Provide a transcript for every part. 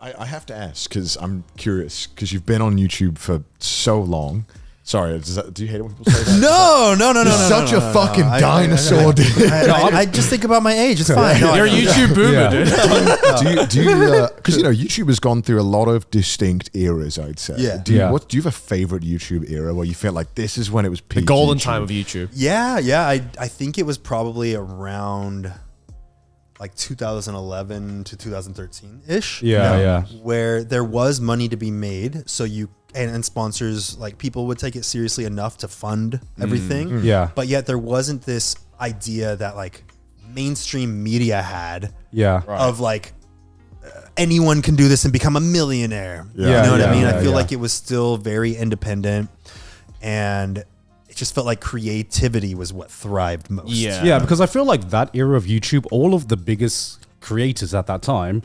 I have to ask because I'm curious because you've been on YouTube for so long. Sorry, do you hate it when people say that? No. You're such a fucking dinosaur, dude. I just think about my age. It's fine. You're a YouTube boomer, dude. Do you? Because YouTube has gone through a lot of distinct eras. I'd say. Yeah. Do you have a favorite YouTube era where you feel like this is when it was peak? The golden time of YouTube. Yeah. I think it was probably around like 2011 to 2013 ish. Yeah. Where there was money to be made, so and sponsors, like people would take it seriously enough to fund everything. Yeah. But yet there wasn't this idea that like mainstream media had of like anyone can do this and become a millionaire. You know what I mean? I feel like it was still very independent, and it just felt like creativity was what thrived most. Yeah, because I feel like that era of YouTube, all of the biggest creators at that time,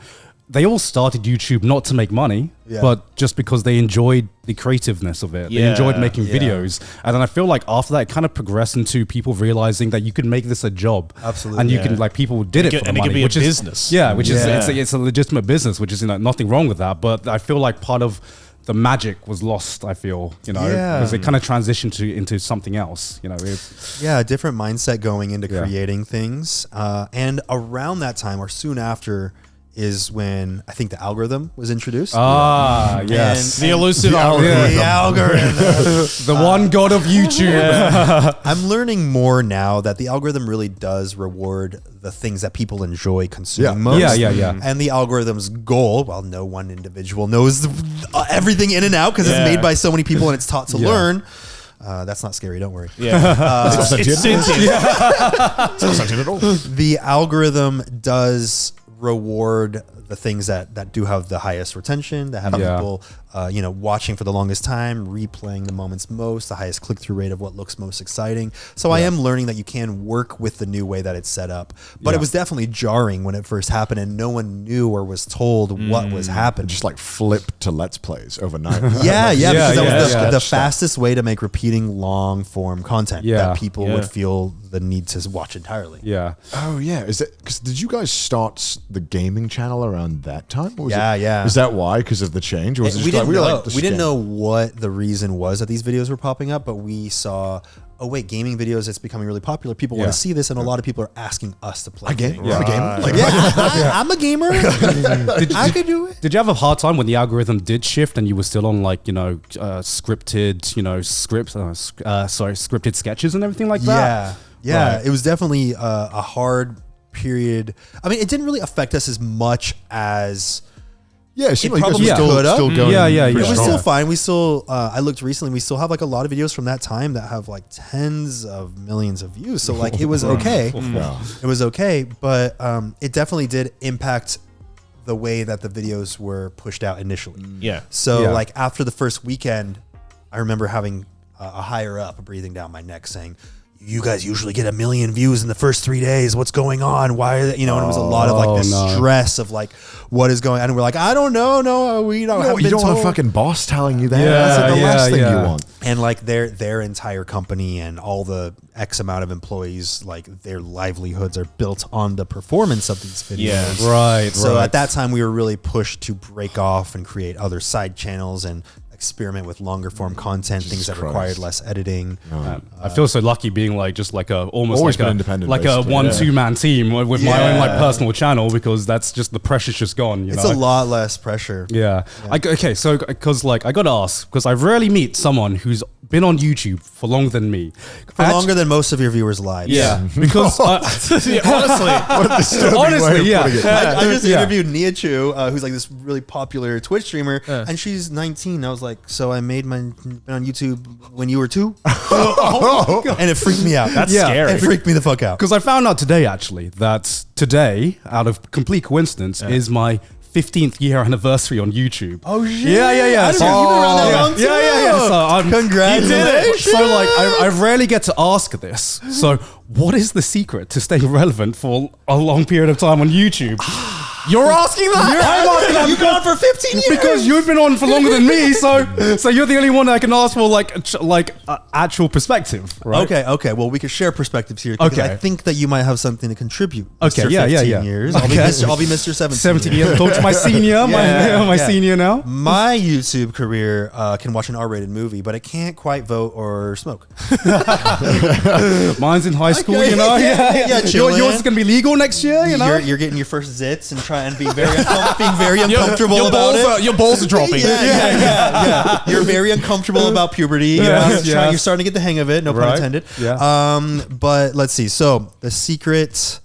they all started YouTube not to make money, but just because they enjoyed the creativeness of it. They enjoyed making videos. And then I feel like after that, it kind of progressed into people realizing that you could make this a job. Absolutely. And you can, like, people did it for the money. And it could be a which is business. Yeah, which is, it's a legitimate business, which is, nothing wrong with that. But I feel like part of the magic was lost, I feel, because it kind of transitioned into something else, a different mindset going into creating things. And around that time or soon after is when I think the algorithm was introduced. Yes. The elusive algorithm. The algorithm. The one god of YouTube. I'm learning more now that the algorithm really does reward the things that people enjoy consuming most. Yeah. And the algorithm's goal, well, no one individual knows everything in and out because it's made by so many people and it's taught to learn. That's not scary, don't worry. It's sentient. It's not sentient at all. The algorithm does reward the things that do have the highest retention, that have people watching for the longest time, replaying the moments most, the highest click-through rate of what looks most exciting. So I am learning that you can work with the new way that it's set up. But it was definitely jarring when it first happened and no one knew or was told what was happening. Just like flipped to Let's Plays overnight. Because that was the fastest way to make repeating long-form content that people would feel the need to watch entirely. Yeah. Oh, yeah. Is that because did you guys start the gaming channel around that time? Or was Is that why? Because of the change? Or was it just we didn't know what the reason was that these videos were popping up, but we saw, oh wait, gaming videos, it's becoming really popular. People want to see this, and a lot of people are asking us to play. I'm a gamer. I'm a gamer. I could do it. Did you have a hard time when the algorithm did shift and you were still on scripted sketches and everything like that? Yeah. It was definitely a hard period. I mean, it didn't really affect us as much as. Yeah, it probably still going. It was still fine. We still, I looked recently, we still have like a lot of videos from that time that have like tens of millions of views. So like it was okay. It was okay, but it definitely did impact the way that the videos were pushed out initially. So like after the first weekend, I remember having a higher up breathing down my neck saying, you guys usually get 1 million views in the first 3 days. What's going on? Why are they, and it was a lot of like this stress of like, what is going on? And we're like, I don't know. No, we don't have. You don't want a fucking boss telling you that. That's like the last thing you want. And like their entire company and all the X amount of employees, like their livelihoods are built on the performance of these videos. Right. So at that time we were really pushed to break off and create other side channels and experiment with longer form content, things that required less editing. I feel so lucky being like just like almost Always like independent, like a 1-2 man team with my own like personal channel, because that's just the pressure's just gone. It's a lot less pressure. Okay, so because like I got to ask, because I rarely meet someone who's been on YouTube for longer than me. Longer than most of your viewers' lives. Yeah, because honestly, I just interviewed Nia Chu, who's like this really popular Twitch streamer, and she's 19. I was like, so I been on YouTube when you were 2? And it freaked me out. That's scary. It freaked me the fuck out. Because I found out today, actually, that today, out of complete coincidence, is my 15th year anniversary on YouTube. Oh shit! Yeah. You've been around that long too. Yeah. So Congratulations. So like, I rarely get to ask this. So, what is the secret to staying relevant for a long period of time on YouTube? You're asking that? I'm asking that You've been on for 15 years. because you've been on for longer than me. So you're the only one that can ask for actual perspective, right? Okay. Well, we could share perspectives here. Okay. I think that you might have something to contribute. Okay, Mr. yeah. 15 years. I'll be Mr. 17. 17 years. Talk to my senior, my senior now. My YouTube career can watch an R-rated movie, but it can't quite vote or smoke. Mine's in high school, Okay. you know. Chilling. Yours is gonna be legal next year, you know. You're getting your first zits and trying to be very uncomfortable your about balls it. your balls are dropping. Yeah. You're very uncomfortable about puberty. Yes. You're starting to get the hang of it. No pun intended. Yeah. But let's see. So the secret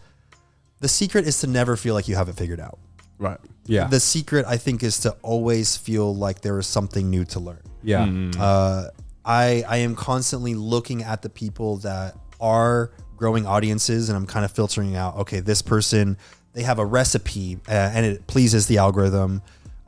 is to never feel like you have it figured out. Right. Yeah. The secret, I think, is to always feel like there is something new to learn. Yeah. I am constantly looking at the people that are growing audiences, and I'm kind of filtering out, okay, this person, they have a recipe and it pleases the algorithm.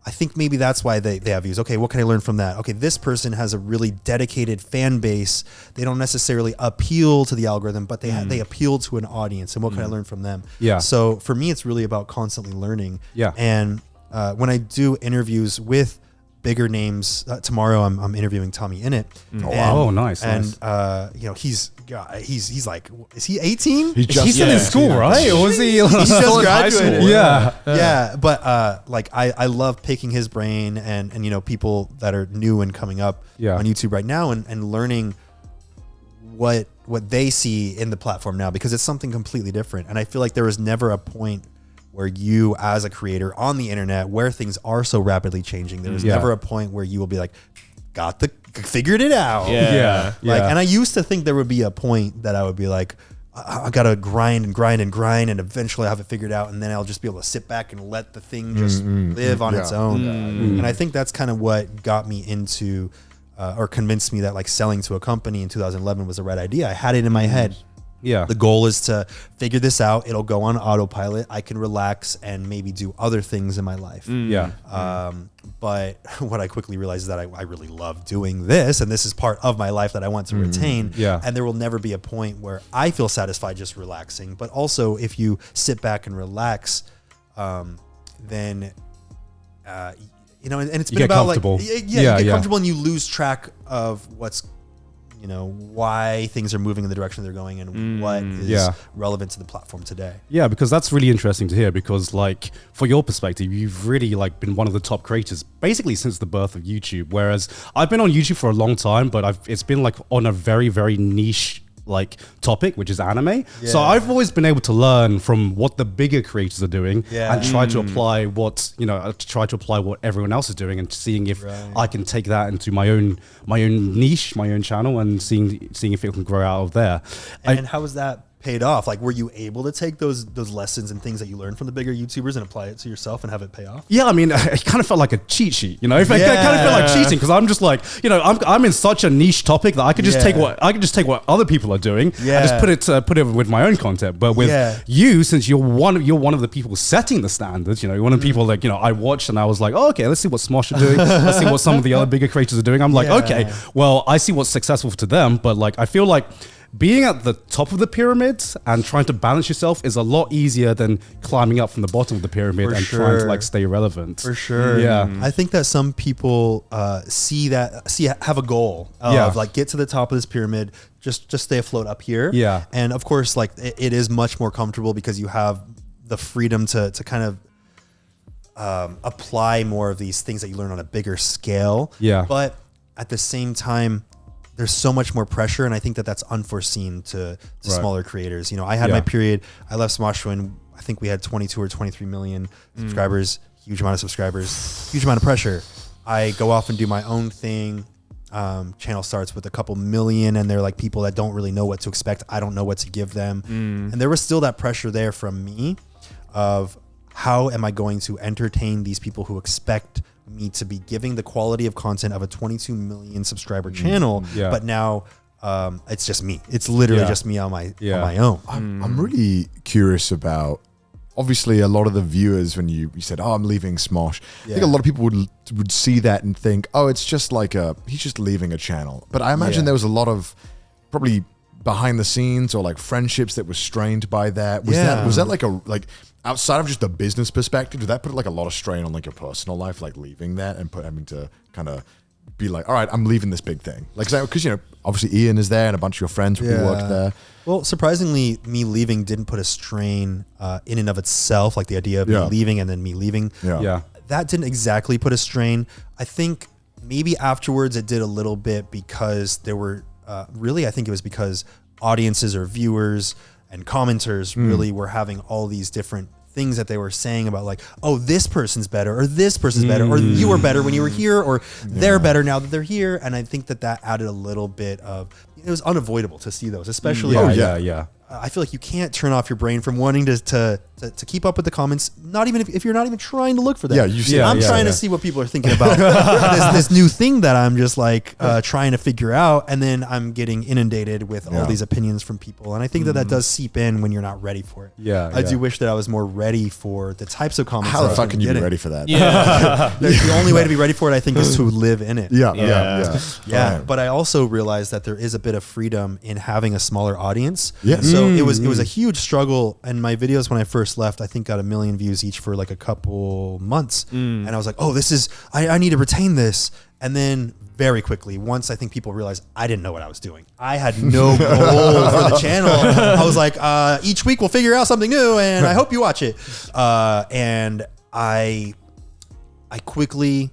I think maybe that's why they have views. Okay, what can I learn from that? Okay, this person has a really dedicated fan base. They don't necessarily appeal to the algorithm, but they appeal to an audience. And what can I learn from them? Yeah. So for me, it's really about constantly learning. Yeah. And when I do interviews with bigger names, tomorrow I'm interviewing Tommy Innit. Nice. And he's like, is he 18? He's still in school, right? Or was he? He's just graduated. Yeah. But I love picking his brain and people that are new and coming up on YouTube right now and learning what they see in the platform now, because it's something completely different. And I feel like there was never a point where you, as a creator on the internet, where things are so rapidly changing, there was never a point where you will be like, figured it out. And I used to think there would be a point that I would be like, I gotta grind and eventually I have it figured out, and then I'll just be able to sit back and let the thing just live on its own. And I think that's kind of what got me into or convinced me that like selling to a company in 2011 was the right idea. I had it in my head. Yeah. The goal is to figure this out. It'll go on autopilot. I can relax and maybe do other things in my life. But what I quickly realized is that I really love doing this, and this is part of my life that I want to retain. And there will never be a point where I feel satisfied just relaxing. But also, if you sit back and relax, then and it's been about comfortable. You get comfortable, and you lose track of what's why things are moving in the direction they're going and what is relevant to the platform today. Yeah, because that's really interesting to hear, because like for your perspective, you've really like been one of the top creators basically since the birth of YouTube. Whereas I've been on YouTube for a long time, but it's been like on a very, very niche like topic, which is anime. So I've always been able to learn from what the bigger creators are doing and try to apply what everyone else is doing, and seeing if I can take that into my own niche, my own channel, and seeing if it can grow out of there. And how was that paid off? Like, were you able to take those lessons and things that you learned from the bigger YouTubers and apply it to yourself and have it pay off? Yeah, I mean, it kind of felt like a cheat sheet, It kind of felt like cheating, because I'm just like, I'm in such a niche topic that I could just take what other people are doing and just put it with my own content. But with you, since you're one of the people setting the standards, you're one of the people like, I watched and I was like, oh, okay, let's see what Smosh are doing. Let's see what some of the other bigger creators are doing. I'm like, okay, well, I see what's successful to them, but like, I feel like being at the top of the pyramid and trying to balance yourself is a lot easier than climbing up from the bottom of the pyramid trying to like stay relevant. For sure. Yeah. I think that some people have a goal of like, get to the top of this pyramid, just stay afloat up here. Yeah. And of course, like it is much more comfortable because you have the freedom to kind of apply more of these things that you learn on a bigger scale. Yeah. But at the same time, there's so much more pressure, and I think that that's unforeseen to smaller creators. I had my period. I left Smosh when I think we had 22 or 23 million subscribers, huge amount of subscribers, huge amount of pressure. I go off and do my own thing. Channel starts with a couple million, and they're like people that don't really know what to expect. I don't know what to give them. And there was still that pressure there from me of how am I going to entertain these people who expect me to be giving the quality of content of a 22 million subscriber channel, but now it's just me. It's literally just me on my own. I'm really curious about, obviously, a lot of the viewers, when you said, oh, I'm leaving Smosh, I think a lot of people would see that and think, oh, it's just like he's just leaving a channel. But I imagine there was a lot of probably behind the scenes or like friendships that were strained by that? Was that like outside of just a business perspective, did that put like a lot of strain on like your personal life, like leaving that and having to kind of be like, all right, I'm leaving this big thing? Like, because, you know, obviously Ian is there and a bunch of your friends who worked there. Well, surprisingly, me leaving didn't put a strain in and of itself, like the idea of me leaving and then me leaving. Yeah. That didn't exactly put a strain. I think maybe afterwards it did a little bit because there were, really, I think it was because audiences or viewers and commenters really were having all these different things that they were saying about like, oh, this person's better or this person's better or you were better when you were here or they're better now that they're here. And I think that added a little bit of, it was unavoidable to see those, especially. I feel like you can't turn off your brain from wanting to keep up with the comments, not even if you're not even trying to look for them. I'm trying to see what people are thinking about this new thing that I'm just like trying to figure out, and then I'm getting inundated with all these opinions from people, and I think that does seep in when you're not ready for it. I do wish that I was more ready for the types of comments. How the fuck can you be ready for that? The only way to be ready for it, I think, is to live in it. But I also realized that there is a bit of freedom in having a smaller audience. So it was a huge struggle, and my videos when I first left, I think got 1 million views each for like a couple months, and I was like, oh, this is I need to retain this. And then very quickly, once I think people realized I didn't know what I was doing, I had no goal for the channel. I was like, each week we'll figure out something new, and I hope you watch it. And I quickly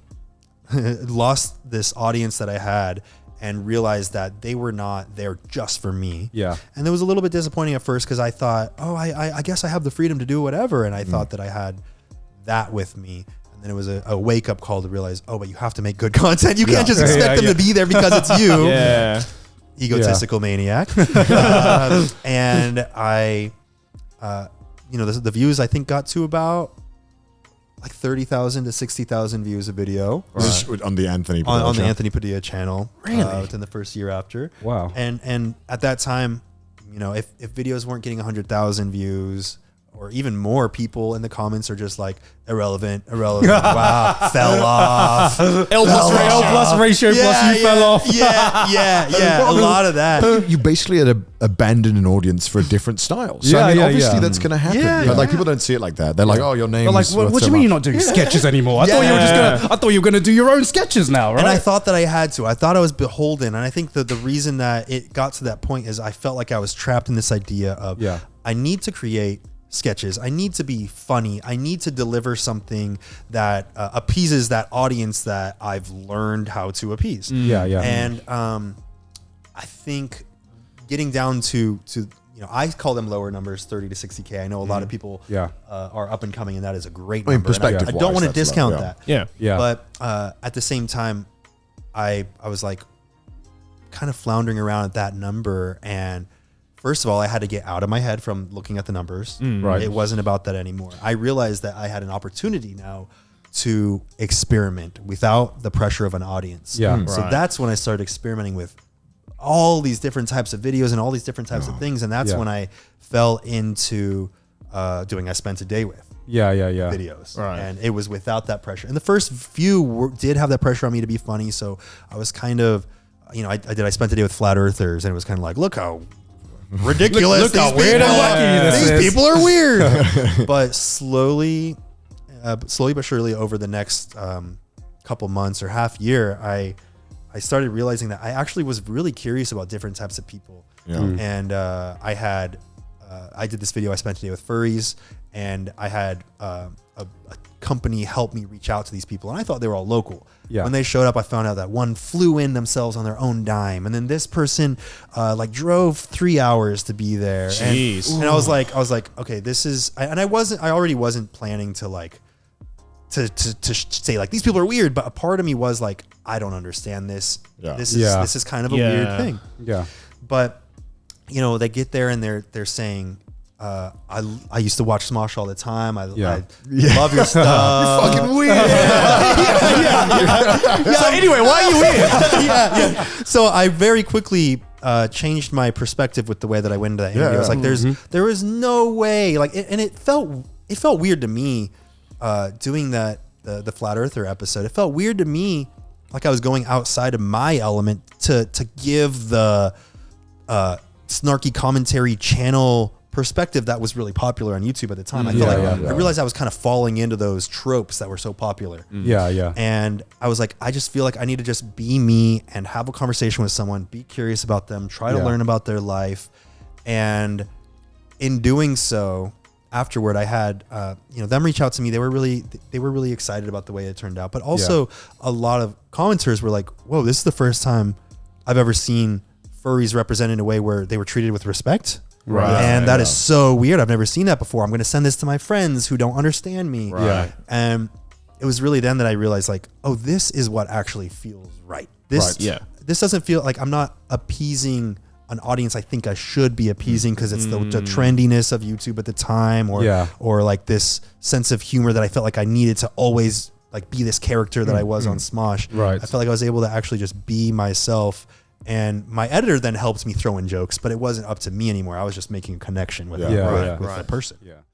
lost this audience that I had, and realized that they were not there just for me. And it was a little bit disappointing at first because I thought, oh, I guess I have the freedom to do whatever. And I thought that I had that with me. And then it was a wake up call to realize, oh, but you have to make good content. You can't just expect them to be there because it's you. Egotistical maniac. And I, the views I think got to about like 30,000 to 60,000 views a video on the Anthony Padilla on the Anthony Padilla channel. Within the first year after. Wow. And at that time, you know, if videos weren't getting 100,000 views, or even more, people in the comments are just like irrelevant. Wow, fell off. L plus ratio plus you fell off. A lot of that. You basically had abandoned an audience for a different style. So I mean, obviously that's going to happen. But like people don't see it like that. They're like, oh, your name. Like, what do you mean you're not doing sketches anymore? I thought you were going to do your own sketches now, right? And I thought that I had to. I thought I was beholden, and I think that the reason that it got to that point is I felt like I was trapped in this idea of I need to create sketches. I need to be funny. I need to deliver something that appeases that audience that I've learned how to appease. And I think getting down to I call them lower numbers, 30 to 60K. I know a lot of people are up and coming, and that is a great number. Perspective. I don't want to discount that. Yeah. But at the same time, I was like kind of floundering around at that number, and first of all, I had to get out of my head from looking at the numbers. Right. It wasn't about that anymore. I realized that I had an opportunity now to experiment without the pressure of an audience. So that's when I started experimenting with all these different types of videos and all these different types of things. And that's when I fell into doing I Spent a Day With videos. And it was without that pressure. And the first few did have that pressure on me to be funny. So I was kind of, I Spent a Day With Flat Earthers, and it was kind of like, look how ridiculous. Look how weird and wacky this is. These people are weird. But slowly but surely over the next couple months or half year, I started realizing that I actually was really curious about different types of people. And I did this video, I Spent a Day With Furries, and I had a company help me reach out to these people, and I thought they were all local. When they showed up, I found out that one flew in themselves on their own dime, and then this person drove 3 hours to be there. And I was like, okay, this is. I already wasn't planning to to say like these people are weird, but a part of me was like, I don't understand this. This is kind of a weird thing. But they get there and they're saying, I used to watch Smosh all the time. I love your stuff. You're fucking weird. So anyway, why are you weird? So I very quickly changed my perspective with the way that I went into that interview. I was like, there was no way, and it felt weird to me doing that the Flat Earther episode. It felt weird to me, like I was going outside of my element to give the snarky commentary channel perspective that was really popular on YouTube at the time. I felt I realized I was kind of falling into those tropes that were so popular. Yeah. And I was like, I just feel like I need to just be me and have a conversation with someone, be curious about them, try to learn about their life. And in doing so, afterward, I had them reach out to me. They were really excited about the way it turned out. But also a lot of commenters were like, whoa, this is the first time I've ever seen furries represented in a way where they were treated with respect. Right. And that is so weird. I've never seen that before. I'm going to send this to my friends who don't understand me. Right. Yeah. And it was really then that I realized, like, oh, this is what actually feels right. This doesn't feel like I'm not appeasing an audience I think I should be appeasing because it's the trendiness of YouTube at the time, or like this sense of humor that I felt like I needed to always like be this character that I was on Smosh. Right. I felt like I was able to actually just be myself. And my editor then helped me throw in jokes, but it wasn't up to me anymore. I was just making a connection with the person. Yeah.